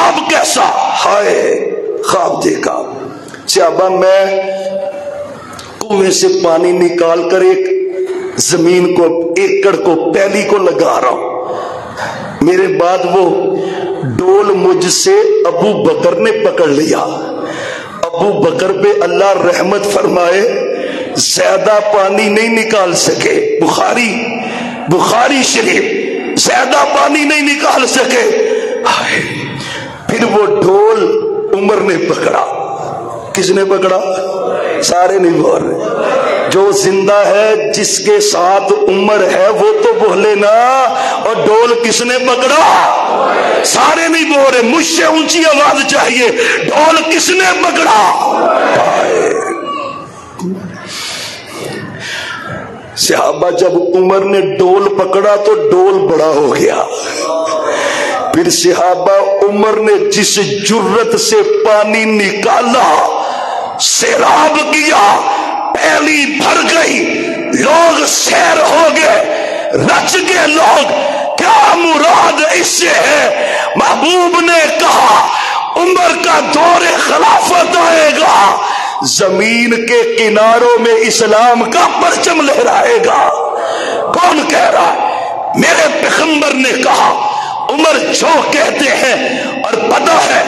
خواب کیسا؟ ہائے خواب دیکھا صحابہ میں کنویں سے پانی نکال کر ایک زمین کو ایکڑ کو پہلی کو لگا رہا ہوں، میرے بعد وہ ڈول مجھ سے ابو بکر نے پکڑ لیا. ابو بکر پہ اللہ رحمت فرمائے، زیادہ پانی نہیں نکال سکے. بخاری شریف، زیادہ پانی نہیں نکال سکے. پھر وہ ڈول عمر نے پکڑا. کس نے پکڑا؟ سارے نہیں بول رہے. جو زندہ ہے جس کے ساتھ عمر ہے وہ تو بولے نا. اور ڈول کس نے پکڑا؟ سارے نہیں بول رہے. مجھ سے اونچی آواز چاہیے. ڈول کس نے پکڑا؟ صحابہ جب عمر نے ڈول پکڑا تو ڈول بڑا ہو گیا. پھر صحابہ عمر نے جس جرت سے پانی نکالا، سیراب کیا، پھیلی بھر گئی، لوگ سیر ہو گئے، رچ گئے لوگ. کیا مراد اس سے ہے؟ محبوب نے کہا عمر کا دور خلافت آئے گا، زمین کے کناروں میں اسلام کا پرچم لہرائے گا. کون کہہ رہا ہے؟ میرے پیغمبر نے کہا عمر جو کہتے ہیں اور پتہ ہے